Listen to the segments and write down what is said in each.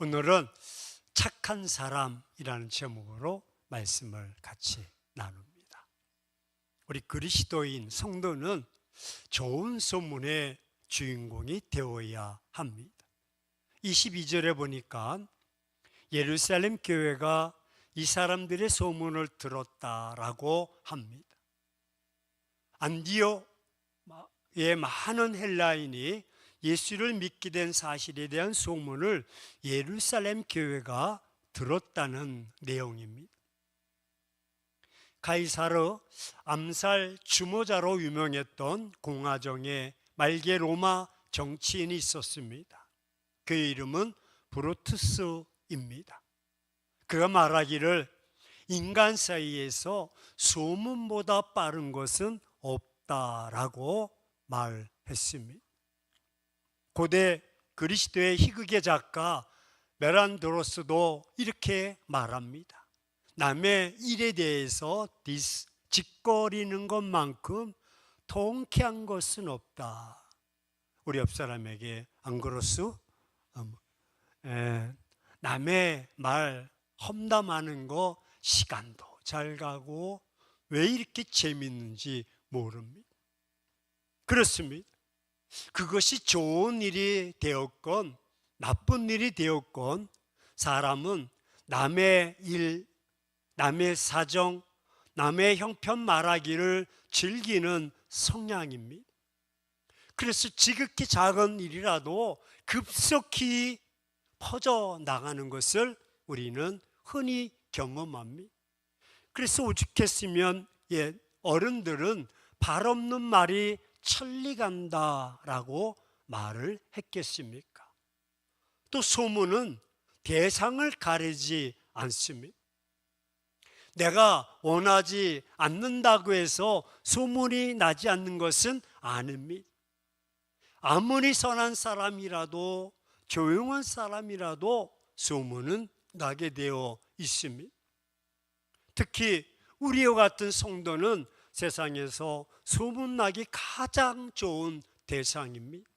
오늘은 착한 사람이라는 제목으로 말씀을 같이 나눕니다. 우리 그리스도인 성도는 좋은 소문의 주인공이 되어야 합니다. 22절에 보니까 예루살렘 교회가 이 사람들의 소문을 들었다라고 합니다. 안디옥의 많은 헬라인이 예수를 믿게 된 사실에 대한 소문을 예루살렘 교회가 들었다는 내용입니다. 가이사르 암살 주모자로 유명했던 공화정의 말기 로마 정치인이 있었습니다. 그의 이름은 브루투스입니다. 그가 말하기를 인간 사이에서 소문보다 빠른 것은 없다라고 말했습니다. 고대 그리스도의 희극의 작가 메란드로스도 이렇게 말합니다. 남의 일에 대해서 짓거리는 것만큼 통쾌한 것은 없다. 우리 옆 사람에게 안 그렇소? 남의 말 험담하는 거 시간도 잘 가고 왜 이렇게 재밌는지 모릅니다. 그렇습니다. 그것이 좋은 일이 되었건 나쁜 일이 되었건 사람은 남의 일, 남의 사정, 남의 형편 말하기를 즐기는 성향입니다. 그래서 지극히 작은 일이라도 급속히 퍼져나가는 것을 우리는 흔히 경험합니다. 그래서 오죽했으면 어른들은 발 없는 말이 천리 간다라고 말을 했겠습니까? 또 소문은 대상을 가리지 않습니다. 내가 원하지 않는다고 해서 소문이 나지 않는 것은 아닙니다. 아무리 선한 사람이라도 조용한 사람이라도 소문은 나게 되어 있습니다. 특히 우리와 같은 성도는 세상에서 소문나기 가장 좋은 대상입니다.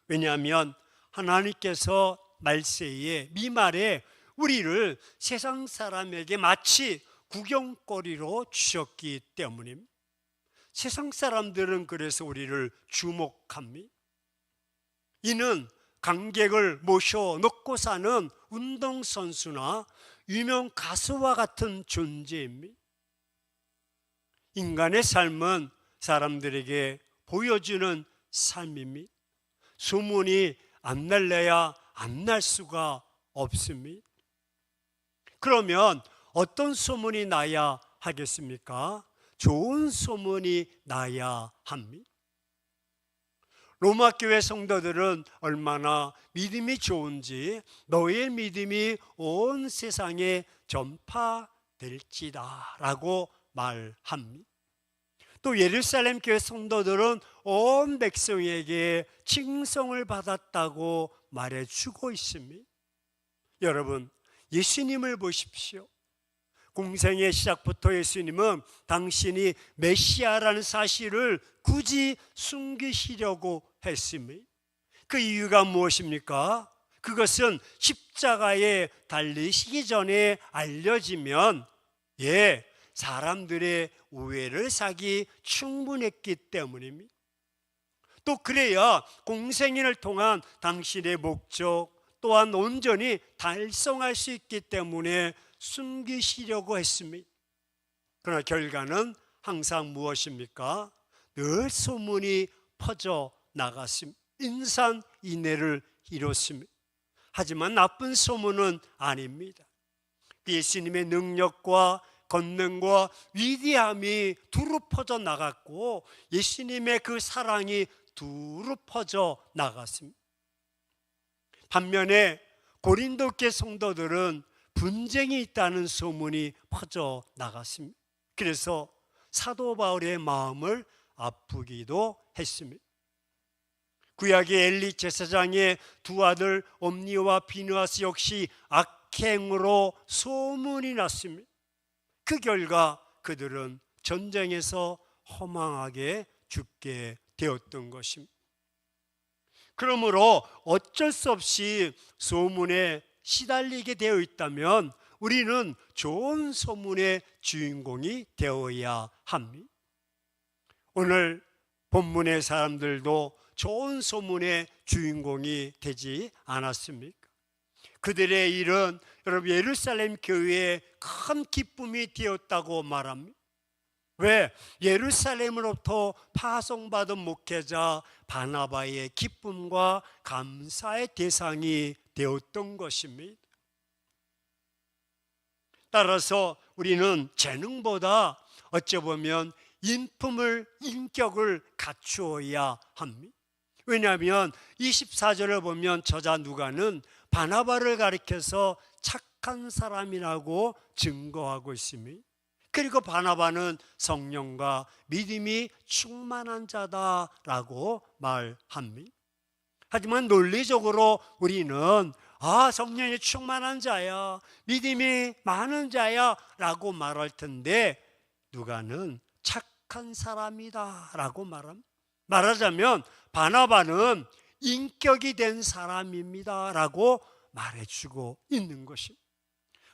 왜냐하면 하나님께서 말세에 미말에 우리를 세상 사람에게 마치 구경거리로 주셨기 때문입니다. 세상 사람들은 그래서 우리를 주목합니다. 이는 관객을 모셔놓고 사는 운동선수나 유명 가수와 같은 존재입니다. 인간의 삶은 사람들에게 보여주는 삶입니다. 소문이 안 날래야 안 날 수가 없습니다. 그러면 어떤 소문이 나야 하겠습니까? 좋은 소문이 나야 합니다. 로마 교회 성도들은 얼마나 믿음이 좋은지 너의 믿음이 온 세상에 전파될지다 라고 말합니다. 또 예루살렘 교회 성도들은 온 백성에게 칭송을 받았다고 말해주고 있습니다. 여러분, 예수님을 보십시오. 공생의 시작부터 예수님은 당신이 메시아라는 사실을 굳이 숨기시려고 했습니다. 그 이유가 무엇입니까? 그것은 십자가에 달리시기 전에 알려지면 사람들의 오해를 사기 충분했기 때문입니다. 또 그래야 공생애를 통한 당신의 목적 또한 온전히 달성할 수 있기 때문에 숨기시려고 했습니다. 그러나 결과는 항상 무엇입니까? 늘 소문이 퍼져 나갔습니다. 인산인해를 이뤘습니다. 하지만 나쁜 소문은 아닙니다. 예수님의 능력과 권능과 위대함이 두루 퍼져 나갔고 예수님의 그 사랑이 두루 퍼져 나갔습니다. 반면에 고린도 교회 성도들은 분쟁이 있다는 소문이 퍼져 나갔습니다. 그래서 사도 바울의 마음을 아프기도 했습니다. 구약의 엘리 제사장의 두 아들 옴니와 비느하스 역시 악행으로 소문이 났습니다. 그 결과 그들은 전쟁에서 허망하게 죽게 되었던 것입니다. 그러므로 어쩔 수 없이 소문에 시달리게 되어 있다면 우리는 좋은 소문의 주인공이 되어야 합니다. 오늘 본문의 사람들도 좋은 소문의 주인공이 되지 않았습니까? 그들의 일은 여러분 예루살렘 교회에 큰 기쁨이 되었다고 말합니다. 왜? 예루살렘으로부터 파송받은 목회자 바나바의 기쁨과 감사의 대상이 되었던 것입니다. 따라서 우리는 재능보다 어찌 보면 인격을 갖추어야 합니다. 왜냐하면 24절을 보면 저자 누가는 바나바를 가리켜서 착한 사람이라고 증거하고 있습니다. 그리고 바나바는 성령과 믿음이 충만한 자다라고 말합니다. 하지만 논리적으로 우리는 성령이 충만한 자야, 믿음이 많은 자야 라고 말할 텐데 누가는 착한 사람이다 라고 말합니다. 말하자면 바나바는 인격이 된 사람입니다 라고 말해주고 있는 것입니다.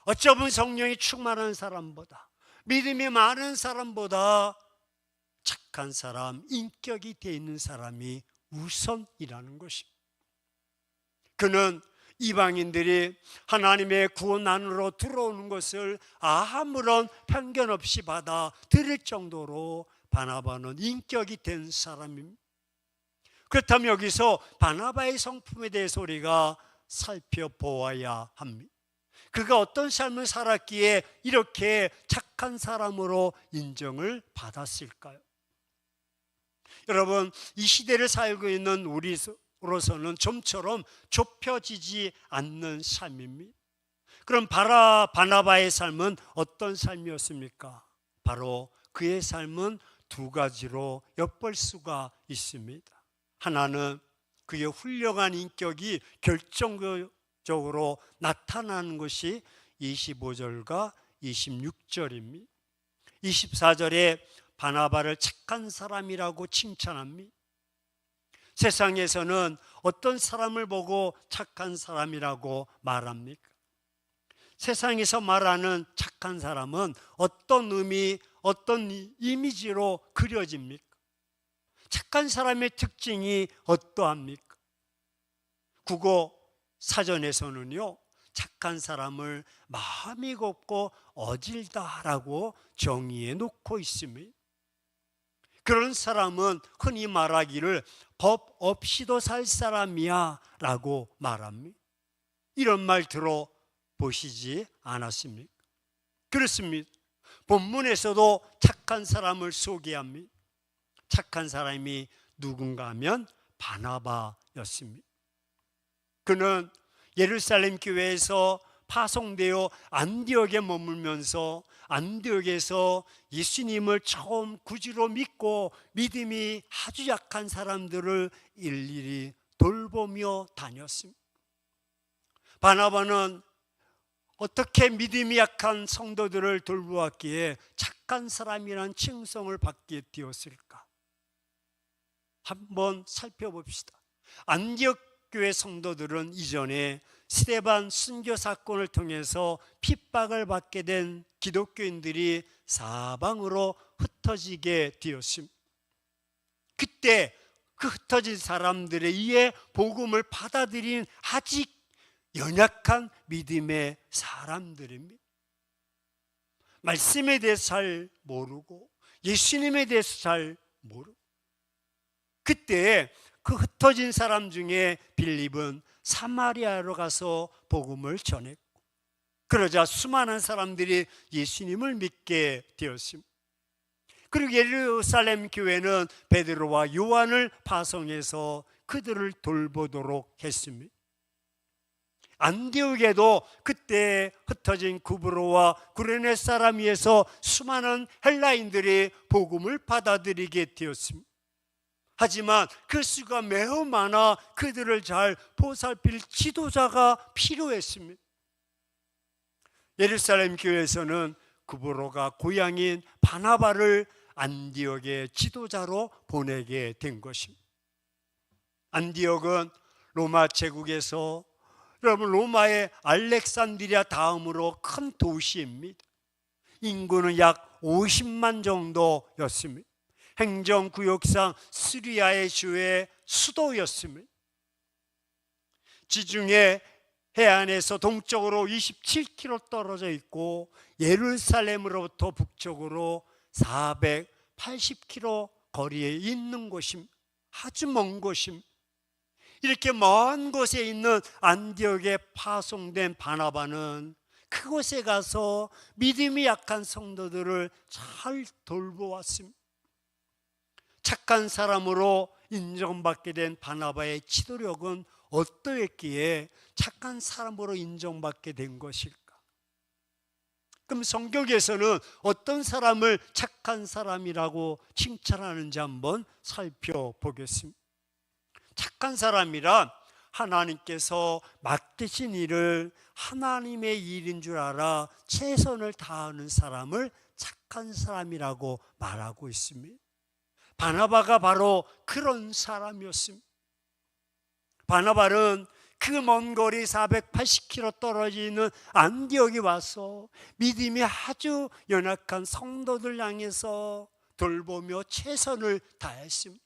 어쩌면 성령이 충만한 사람보다, 믿음이 많은 사람보다 착한 사람, 인격이 되어 있는 사람이 우선이라는 것입니다. 그는 이방인들이 하나님의 구원 안으로 들어오는 것을 아무런 편견 없이 받아들일 정도로 바나바는 인격이 된 사람입니다. 그렇다면 여기서 바나바의 성품에 대해서 우리가 살펴보아야 합니다. 그가 어떤 삶을 살았기에 이렇게 착한 사람으로 인정을 받았을까요? 여러분, 이 시대를 살고 있는 우리로서는 좀처럼 좁혀지지 않는 삶입니다. 그럼 바나바의 삶은 어떤 삶이었습니까? 바로 그의 삶은 두 가지로 엿볼 수가 있습니다. 하나는 그의 훌륭한 인격이 결정적으로 나타나는 것이 25절과 26절입니다. 24절에 바나바를 착한 사람이라고 칭찬합니다. 세상에서는 어떤 사람을 보고 착한 사람이라고 말합니까? 세상에서 말하는 착한 사람은 어떤 의미, 어떤 이미지로 그려집니까? 착한 사람의 특징이 어떠합니까? 국어 사전에서는요, 착한 사람을 마음이 곱고 어질다라고 정의해 놓고 있습니다. 그런 사람은 흔히 말하기를 법 없이도 살 사람이야 라고 말합니다. 이런 말 들어보시지 않았습니까? 그렇습니다. 본문에서도 착한 사람을 소개합니다. 착한 사람이 누군가 하면 바나바였습니다. 그는 예루살렘 교회에서 파송되어 안디옥에 머물면서 안디옥에서 예수님을 처음 구주로 믿고 믿음이 아주 약한 사람들을 일일이 돌보며 다녔습니다. 바나바는 어떻게 믿음이 약한 성도들을 돌보았기에 착한 사람이라는 칭송을 받게 되었을까? 한번 살펴봅시다. 안디옥 교회 성도들은 이전에 스데반 순교 사건을 통해서 핍박을 받게 된 기독교인들이 사방으로 흩어지게 되었습니다. 그때 그 흩어진 사람들에 의해 복음을 받아들인 아직 연약한 믿음의 사람들입니다. 말씀에 대해서 잘 모르고 예수님에 대해서 잘 모르고, 그때 그 흩어진 사람 중에 빌립은 사마리아로 가서 복음을 전했고, 그러자 수많은 사람들이 예수님을 믿게 되었습니다. 그리고 예루살렘 교회는 베드로와 요한을 파송해서 그들을 돌보도록 했습니다. 안디옥에도 그때 흩어진 구브로와 구레네 사람 위에서 수많은 헬라인들이 복음을 받아들이게 되었습니다. 하지만 그 수가 매우 많아 그들을 잘 보살필 지도자가 필요했습니다. 예루살렘 교회에서는 구브로가 고향인 바나바를 안디옥의 지도자로 보내게 된 것입니다. 안디옥은 로마 제국에서 여러분, 로마의 알렉산드리아 다음으로 큰 도시입니다. 인구는 약 50만 정도였습니다. 행정구역상 시리아의 주의 수도였습니다. 지중해 해안에서 동쪽으로 27km 떨어져 있고 예루살렘으로부터 북쪽으로 480km 거리에 있는 곳입니다. 아주 먼 곳입니다. 이렇게 먼 곳에 있는 안디옥에 파송된 바나바는 그곳에 가서 믿음이 약한 성도들을 잘 돌보았습니다. 착한 사람으로 인정받게 된 바나바의 지도력은 어떠했기에 착한 사람으로 인정받게 된 것일까? 그럼 성경에서는 어떤 사람을 착한 사람이라고 칭찬하는지 한번 살펴보겠습니다. 착한 사람이란 하나님께서 맡기신 일을 하나님의 일인 줄 알아 최선을 다하는 사람을 착한 사람이라고 말하고 있습니다. 바나바가 바로 그런 사람이었습니다. 바나바는 그 먼 거리 480km 떨어져 있는 안디옥에 와서 믿음이 아주 연약한 성도들 향해서 돌보며 최선을 다했습니다.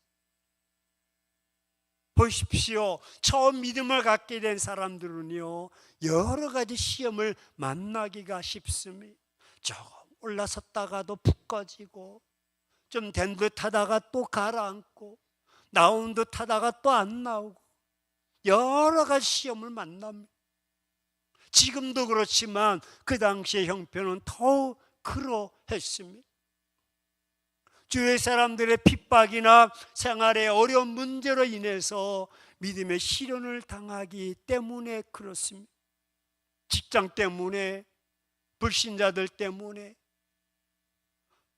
보십시오. 처음 믿음을 갖게 된 사람들은요, 여러 가지 시험을 만나기가 쉽습니다. 조금 올라섰다가도 푹 꺼지고, 좀 된 듯 하다가 또 가라앉고, 나온 듯 하다가 또 안 나오고, 여러 가지 시험을 만납니다. 지금도 그렇지만 그 당시의 형편은 더욱 그러했습니다. 주위 사람들의 핍박이나 생활의 어려운 문제로 인해서 믿음의 시련을 당하기 때문에 그렇습니다. 직장 때문에, 불신자들 때문에.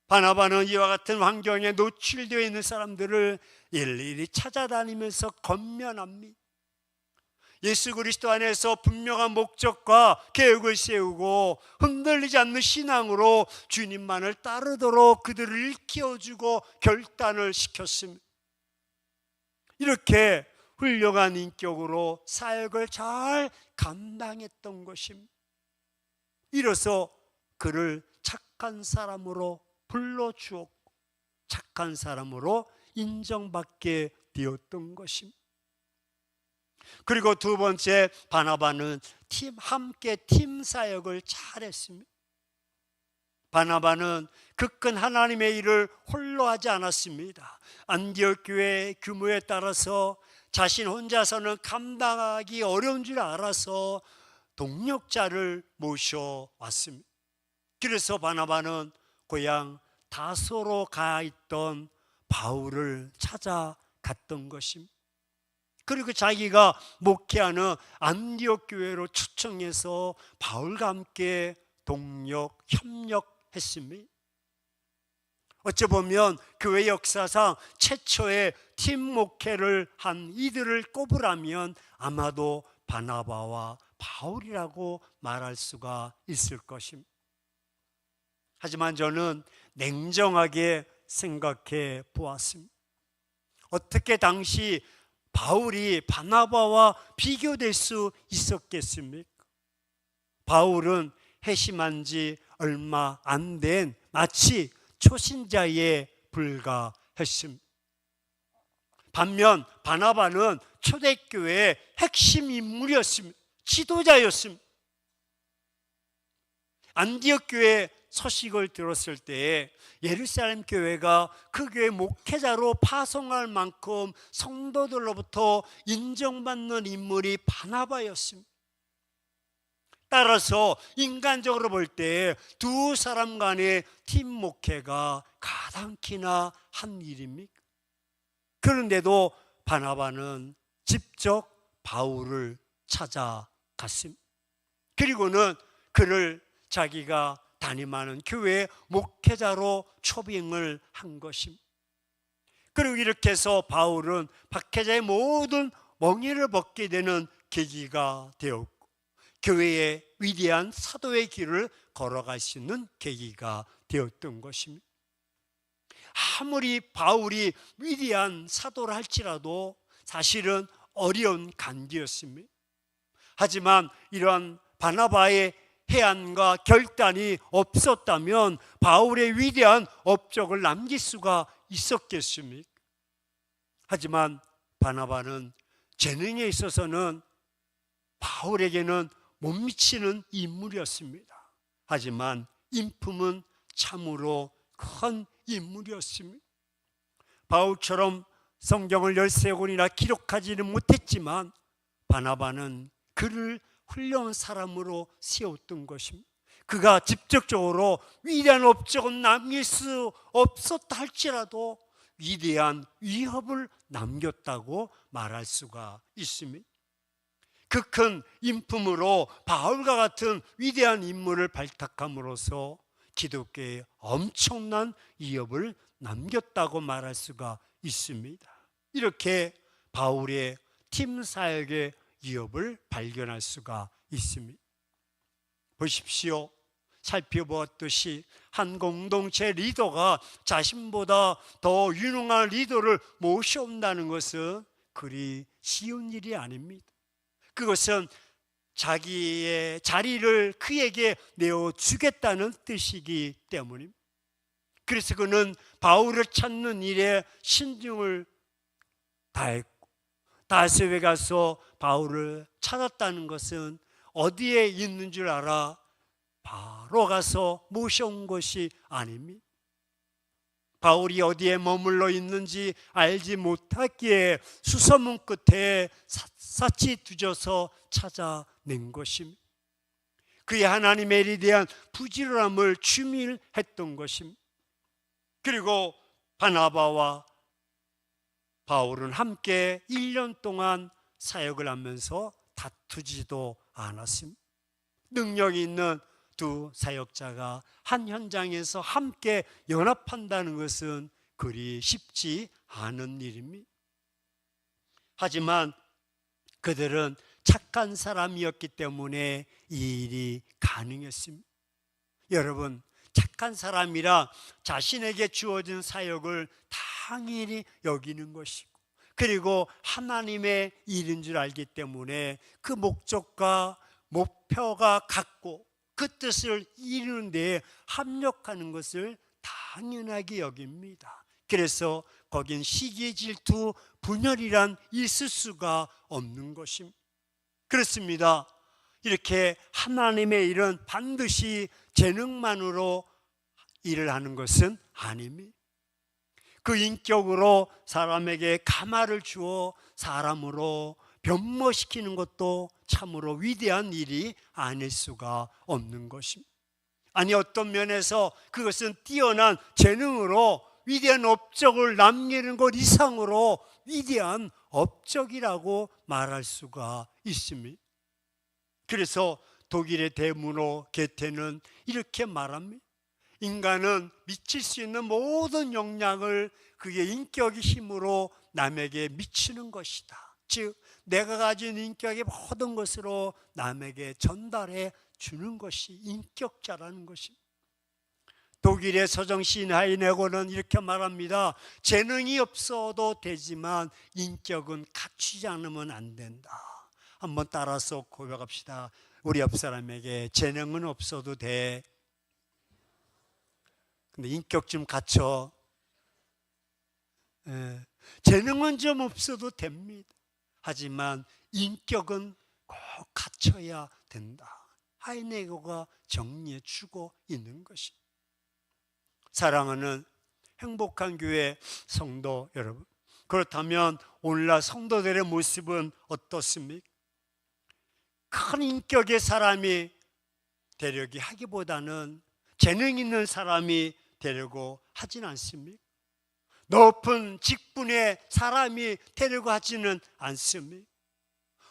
바나바는 이와 같은 환경에 노출되어 있는 사람들을 일일이 찾아다니면서 권면합니다. 예수 그리스도 안에서 분명한 목적과 계획을 세우고 흔들리지 않는 신앙으로 주님만을 따르도록 그들을 일깨워주고 결단을 시켰습니다. 이렇게 훌륭한 인격으로 사역을 잘 감당했던 것입니다. 이로써 그를 착한 사람으로 불러주었고 착한 사람으로 인정받게 되었던 것입니다. 그리고 두 번째, 바나바는 함께 팀 사역을 잘했습니다. 바나바는 그큰 하나님의 일을 홀로 하지 않았습니다. 안디옥 교회의 규모에 따라서 자신 혼자서는 감당하기 어려운 줄 알아서 동력자를 모셔왔습니다. 그래서 바나바는 고향 다소로 가 있던 바울을 찾아갔던 것입니다. 그리고 자기가 목회하는 안디옥 교회로 초청해서 바울과 함께 협력했습니다. 어찌 보면 교회 역사상 최초의 팀 목회를 한 이들을 꼽으라면 아마도 바나바와 바울이라고 말할 수가 있을 것입니다. 하지만 저는 냉정하게 생각해 보았습니다. 어떻게 당시 바울이 바나바와 비교될 수 있었겠습니까? 바울은 회심한 지 얼마 안 된 마치 초신자에 불과했습니다. 반면 바나바는 초대교회의 핵심 인물이었습니다. 지도자였습니다. 안디옥 교회 소식을 들었을 때 예루살렘 교회가 그 교회 목회자로 파송할 만큼 성도들로부터 인정받는 인물이 바나바였습니다. 따라서 인간적으로 볼 때 두 사람 간의 팀 목회가 가당키나 한 일입니까? 그런데도 바나바는 직접 바울을 찾아갔습니다. 그리고는 그를 자기가 담임하는 교회 목회자로 초빙을 한 것입니다. 그리고 이렇게 해서 바울은 박해자의 모든 멍에를 벗게 되는 계기가 되었고 교회의 위대한 사도의 길을 걸어갈 수 있는 계기가 되었던 것입니다. 아무리 바울이 위대한 사도를 할지라도 사실은 어려운 간기였습니다. 하지만 이러한 바나바의 해안과 결단이 없었다면 바울의 위대한 업적을 남길 수가 있었겠습니까? 하지만 바나바는 재능에 있어서는 바울에게는 못 미치는 인물이었습니다. 하지만 인품은 참으로 큰 인물이었습니다. 바울처럼 성경을 13권이나 기록하지는 못했지만 바나바는 그를 훌륭한 사람으로 세웠던 것입니다. 그가 직접적으로 위대한 업적은 남길 수 없었다 할지라도 위대한 위협을 남겼다고 말할 수가 있습니다. 그 큰 인품으로 바울과 같은 위대한 인물을 발탁함으로써 기독교에 엄청난 위협을 남겼다고 말할 수가 있습니다. 이렇게 바울의 팀 사역의 위협을 발견할 수가 있습니다. 보십시오. 살펴보았듯이 한 공동체 리더가 자신보다 더 유능한 리더를 모셔온다는 것은 그리 쉬운 일이 아닙니다. 그것은 자기의 자리를 그에게 내어주겠다는 뜻이기 때문입니다. 그래서 그는 바울을 찾는 일에 신중을 다했고, 다스에 가서 바울을 찾았다는 것은 어디에 있는 줄 알아 바로 가서 모셔온 것이 아닙니다. 바울이 어디에 머물러 있는지 알지 못하기에 수소문 끝에 샅샅이 뒤져서 찾아낸 것입니다. 그의 하나님의 일에 대한 부지런함을 주밀했던 것입니다. 그리고 바나바와 바울은 함께 1년 동안 사역을 하면서 다투지도 않았습니다. 능력이 있는 두 사역자가 한 현장에서 함께 연합한다는 것은 그리 쉽지 않은 일입니다. 하지만 그들은 착한 사람이었기 때문에 이 일이 가능했습니다. 여러분, 착한 사람이라 자신에게 주어진 사역을 당연히 여기는 것이고, 그리고 하나님의 일인 줄 알기 때문에 그 목적과 목표가 같고 그 뜻을 이루는 데에 합력하는 것을 당연하게 여깁니다. 그래서 거긴 시기, 질투, 분열이란 있을 수가 없는 것입니다. 그렇습니다. 이렇게 하나님의 일은 반드시 재능만으로 일을 하는 것은 아닙니다. 그 인격으로 사람에게 가마를 주어 사람으로 변모시키는 것도 참으로 위대한 일이 아닐 수가 없는 것입니다. 아니, 어떤 면에서 그것은 뛰어난 재능으로 위대한 업적을 남기는 것 이상으로 위대한 업적이라고 말할 수가 있습니다. 그래서 독일의 대문호 게테는 이렇게 말합니다. 인간은 미칠 수 있는 모든 영향을 그의 인격의 힘으로 남에게 미치는 것이다. 즉, 내가 가진 인격의 모든 것으로 남에게 전달해 주는 것이 인격자라는 것입니다. 독일의 서정시인 하이네거는 이렇게 말합니다. 재능이 없어도 되지만 인격은 갖추지 않으면 안 된다. 한번 따라서 고백합시다. 우리 옆 사람에게 재능은 없어도 돼. 근데 인격 좀 갖춰. 재능은 좀 없어도 됩니다. 하지만 인격은 꼭 갖춰야 된다. 하이네거가 정리해 주고 있는 것입니다. 사랑하는 행복한 교회 성도 여러분, 그렇다면 오늘날 성도들의 모습은 어떻습니까? 큰 인격의 사람이 되려고 하기보다는 재능 있는 사람이 되려고 하진 않습니까? 높은 직분의 사람이 되려고 하지는 않습니다.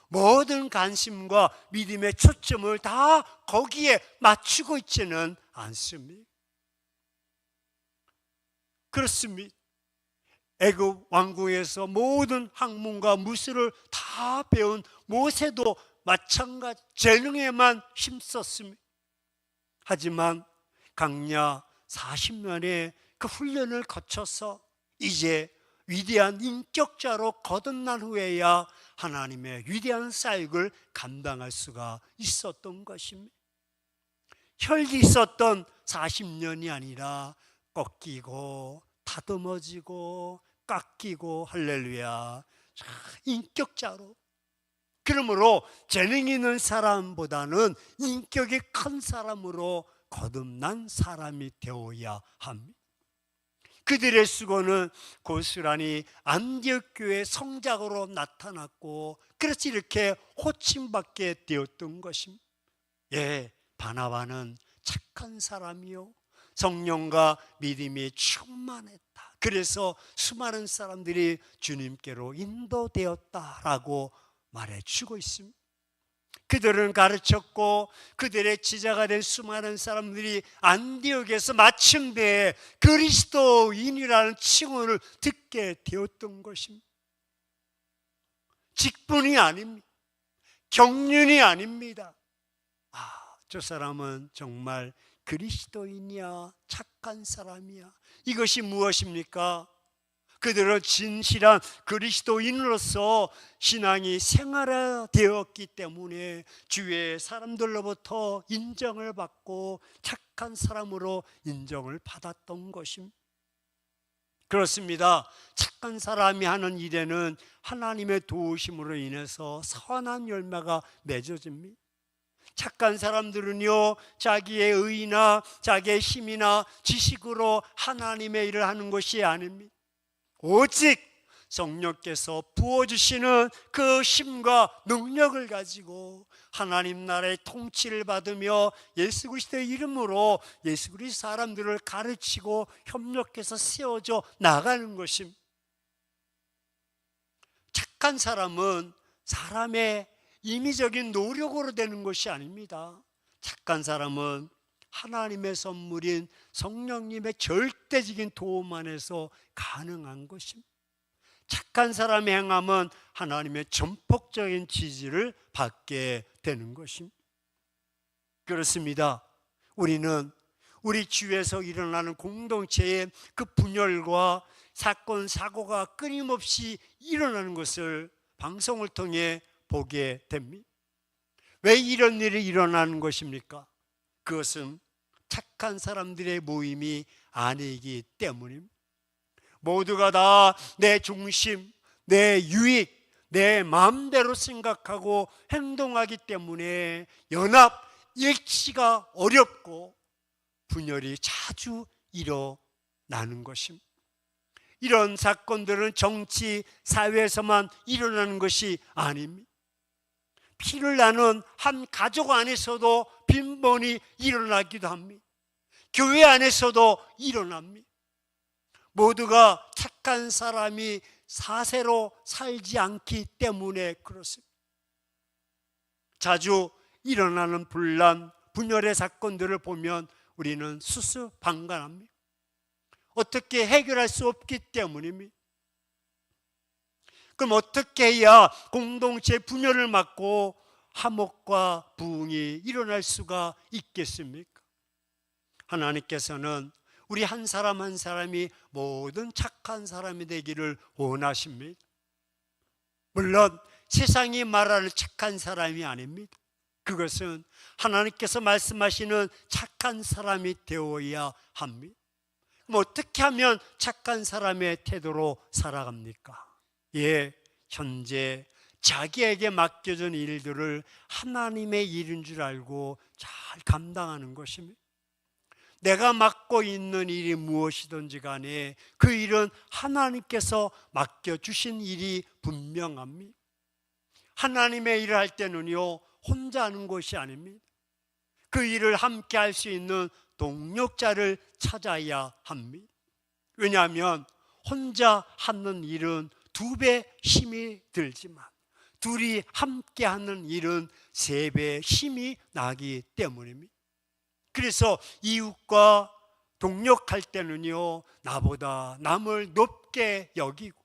모든 관심과 믿음의 초점을 다 거기에 맞추고 있지는 않습니다. 그렇습니다. 애굽 왕궁에서 모든 학문과 무술을 다 배운 모세도 마찬가지 재능에만 힘썼습니다. 하지만 강야 40년의 그 훈련을 거쳐서 이제 위대한 인격자로 거듭난 후에야 하나님의 위대한 사역을 감당할 수가 있었던 것입니다. 혈기 있었던 40년이 아니라 꺾이고 다듬어지고 깎이고, 할렐루야, 인격자로. 그러므로 재능 있는 사람보다는 인격이 큰 사람으로 거듭난 사람이 되어야 합니다. 그들의 수고는 고스란히 안디옥 교회 성작으로 나타났고, 그래서 이렇게 호칭받게 되었던 것입니다. 예, 바나바는 착한 사람이요, 성령과 믿음이 충만했다. 그래서 수많은 사람들이 주님께로 인도되었다라고 말해주고 있습니다. 그들은 가르쳤고 그들의 지자가 된 수많은 사람들이 안디옥에서 마침내 그리스도인이라는 칭호를 듣게 되었던 것입니다. 직분이 아닙니다. 경륜이 아닙니다. 저 사람은 정말 그리스도인이야, 착한 사람이야. 이것이 무엇입니까? 그들은 진실한 그리스도인으로서 신앙이 생활화되었기 때문에 주위의 사람들로부터 인정을 받고 착한 사람으로 인정을 받았던 것입니다. 그렇습니다. 착한 사람이 하는 일에는 하나님의 도우심으로 인해서 선한 열매가 맺어집니다. 착한 사람들은요, 자기의 의나 자기의 힘이나 지식으로 하나님의 일을 하는 것이 아닙니다. 오직 성령께서 부어주시는 그 힘과 능력을 가지고 하나님 나라의 통치를 받으며 예수 그리스도의 이름으로 예수 그리스도 사람들을 가르치고 협력해서 세워져 나가는 것입니다. 착한 사람은 사람의 임의적인 노력으로 되는 것이 아닙니다. 착한 사람은 하나님의 선물인 성령님의 절대적인 도움 안에서 가능한 것입니다. 착한 사람의 행함은 하나님의 전폭적인 지지를 받게 되는 것입니다. 그렇습니다. 우리는 우리 주위에서 일어나는 공동체의 그 분열과 사건, 사고가 끊임없이 일어나는 것을 방송을 통해 보게 됩니다. 왜 이런 일이 일어나는 것입니까? 그것은 착한 사람들의 모임이 아니기 때문입니다. 모두가 다 내 중심, 내 유익, 내 마음대로 생각하고 행동하기 때문에 연합, 일치가 어렵고 분열이 자주 일어나는 것입니다. 이런 사건들은 정치, 사회에서만 일어나는 것이 아닙니다. 피를 나눈 한 가족 안에서도 빈번히 일어나기도 합니다. 교회 안에서도 일어납니다. 모두가 착한 사람이 사세로 살지 않기 때문에 그렇습니다. 자주 일어나는 분란, 분열의 사건들을 보면 우리는 수수방관합니다. 어떻게 해결할 수 없기 때문입니다. 그럼 어떻게 해야 공동체 분열을 막고 화목과 부흥이 일어날 수가 있겠습니까? 하나님께서는 우리 한 사람 한 사람이 모든 착한 사람이 되기를 원하십니다. 물론 세상이 말하는 착한 사람이 아닙니다. 그것은 하나님께서 말씀하시는 착한 사람이 되어야 합니다. 그럼 어떻게 하면 착한 사람의 태도로 살아갑니까? 예, 현재 자기에게 맡겨진 일들을 하나님의 일인 줄 알고 잘 감당하는 것입니다. 내가 맡고 있는 일이 무엇이든지 간에 그 일은 하나님께서 맡겨주신 일이 분명합니다. 하나님의 일을 할 때는요, 혼자 하는 것이 아닙니다. 그 일을 함께 할 수 있는 동력자를 찾아야 합니다. 왜냐하면 혼자 하는 일은 2배 힘이 들지만 둘이 함께 하는 일은 3배 힘이 나기 때문입니다. 그래서 이웃과 동력할 때는요, 나보다 남을 높게 여기고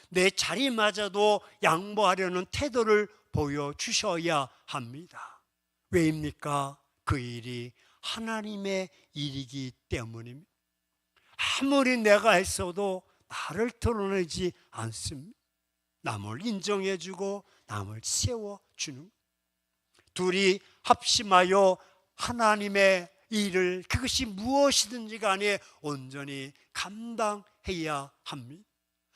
내 자리마저도 양보하려는 태도를 보여주셔야 합니다. 왜입니까? 그 일이 하나님의 일이기 때문입니다. 아무리 내가 했어도 나를 드러내지 않습니다. 남을 인정해주고 남을 세워주는, 둘이 합심하여 하나님의 일을 그것이 무엇이든지 간에 온전히 감당해야 합니다.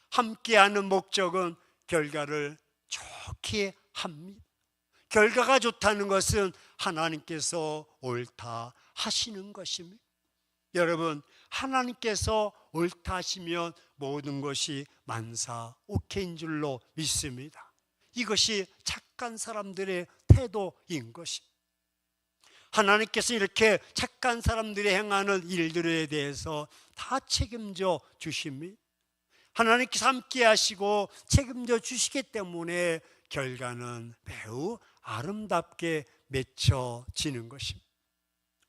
함께하는 목적은 결과를 좋게 합니다. 결과가 좋다는 것은 하나님께서 옳다 하시는 것입니다. 여러분, 하나님께서 옳다 하시면 모든 것이 만사 오케이인 줄로 믿습니다. 이것이 착한 사람들의 태도인 것입니다. 하나님께서 이렇게 착한 사람들이 행하는 일들에 대해서 다 책임져 주십니다. 하나님께서 함께 하시고 책임져 주시기 때문에 결과는 매우 아름답게 맺혀지는 것입니다.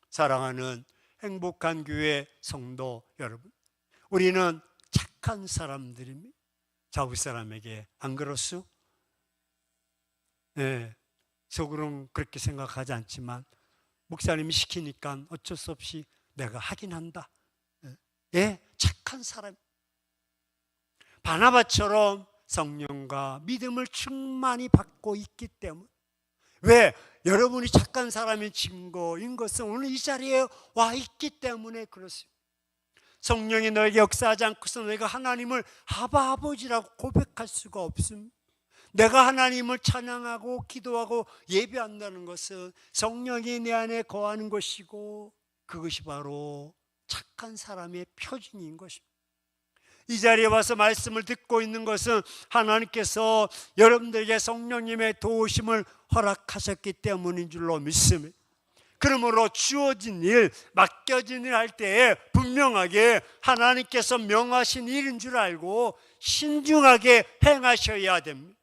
사랑하는 행복한 교회 성도 여러분, 우리는 착한 사람들입니다. 자국 사람에게 안 그렇소? 네, 속으로는 그렇게 생각하지 않지만 목사님이 시키니까 어쩔 수 없이 내가 하긴 한다. 예, 착한 사람. 바나바처럼 성령과 믿음을 충만히 받고 있기 때문에, 왜? 여러분이 착한 사람의 증거인 것은 오늘 이 자리에 와 있기 때문에 그렇습니다. 성령이 너에게 역사하지 않고서 너희가 하나님을 아바 아버지라고 고백할 수가 없습니다. 내가 하나님을 찬양하고 기도하고 예배한다는 것은 성령이 내 안에 거하는 것이고, 그것이 바로 착한 사람의 표징인 것입니다. 이 자리에 와서 말씀을 듣고 있는 것은 하나님께서 여러분들에게 성령님의 도우심을 허락하셨기 때문인 줄로 믿습니다. 그러므로 주어진 일, 맡겨진 일 할 때에 분명하게 하나님께서 명하신 일인 줄 알고 신중하게 행하셔야 됩니다.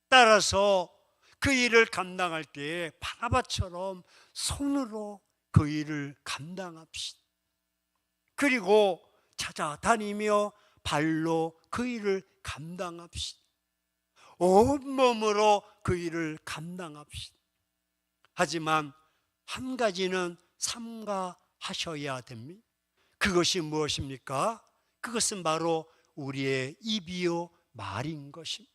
따라서 그 일을 감당할 때에 바나바처럼 손으로 그 일을 감당합시다. 그리고 찾아다니며 발로 그 일을 감당합시다. 온몸으로 그 일을 감당합시다. 하지만 한 가지는 삼가하셔야 됩니다. 그것이 무엇입니까? 그것은 바로 우리의 입이요 말인 것입니다.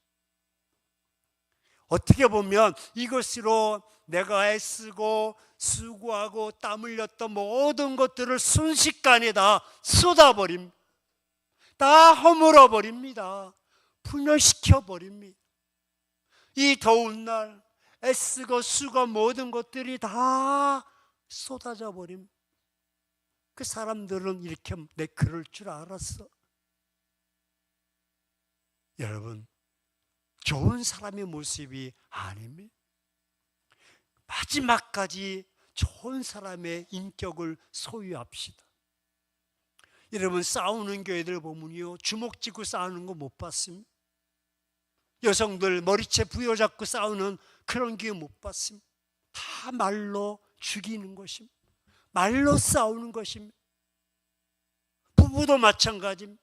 어떻게 보면 이것으로 내가 애쓰고 수고하고 땀 흘렸던 모든 것들을 순식간에 다 쏟아버립니다. 다 허물어 버립니다. 분열시켜 버립니다. 이 더운 날 애쓰고 수고 모든 것들이 다 쏟아져 버립니다. 그 사람들은 이렇게 내 그럴 줄 알았어. 여러분, 좋은 사람의 모습이 아닙니다. 마지막까지 좋은 사람의 인격을 소유합시다. 여러분, 싸우는 교회들 보면요, 주먹 쥐고 싸우는 거 못 봤습니다. 여성들 머리채 부여잡고 싸우는 그런 교회 못 봤습니다. 다 말로 죽이는 것입니다. 말로 싸우는 것입니다. 부부도 마찬가지입니다.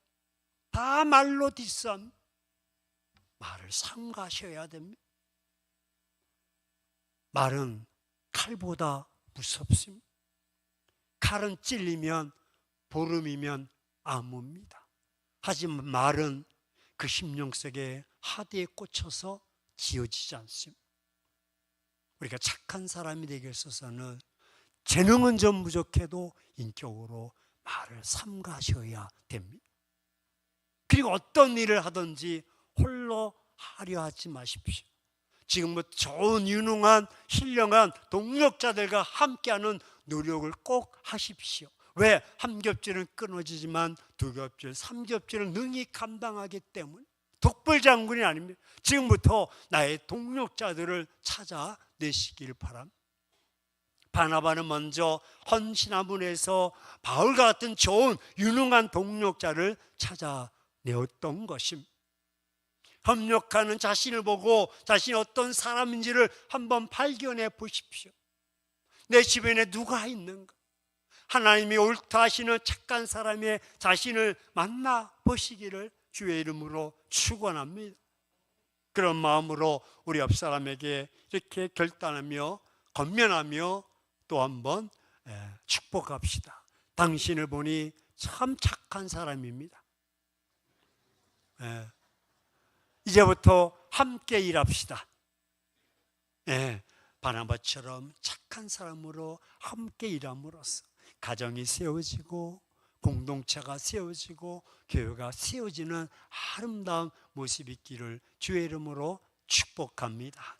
다 말로 뒷싸움. 말을 삼가셔야 됩니다. 말은 칼보다 무섭습니다. 칼은 찔리면 보름이면 아무입니다. 하지만 말은 그 심령 속에 하대에 꽂혀서 지어지지 않습니다. 우리가 착한 사람이 되기 위해서는 재능은 좀 부족해도 인격으로 말을 삼가셔야 됩니다. 그리고 어떤 일을 하든지 홀로 하려 하지 마십시오. 지금부터 좋은 유능한 힐령한 동력자들과 함께하는 노력을 꼭 하십시오. 왜? 한 겹질은 끊어지지만 두 겹질, 삼 겹질은 능히 감당하기 때문에. 독불장군이 아닙니다. 지금부터 나의 동력자들을 찾아내시길 바랍니다. 바나바는 먼저 헌신화문에서 바울과 같은 좋은 유능한 동력자를 찾아내었던 것입니다. 협력하는 자신을 보고 자신이 어떤 사람인지를 한번 발견해 보십시오. 내 주변에 누가 있는가? 하나님이 옳다 하시는 착한 사람의 자신을 만나 보시기를 주의 이름으로 축원합니다. 그런 마음으로 우리 옆 사람에게 이렇게 결단하며 건면하며 또 한번 축복합시다. 당신을 보니 참 착한 사람입니다. 예. 이제부터 함께 일합시다. 예. 바나바처럼 착한 사람으로 함께 일함으로써 가정이 세워지고 공동체가 세워지고 교회가 세워지는 아름다운 모습이 있기를 주의 이름으로 축복합니다.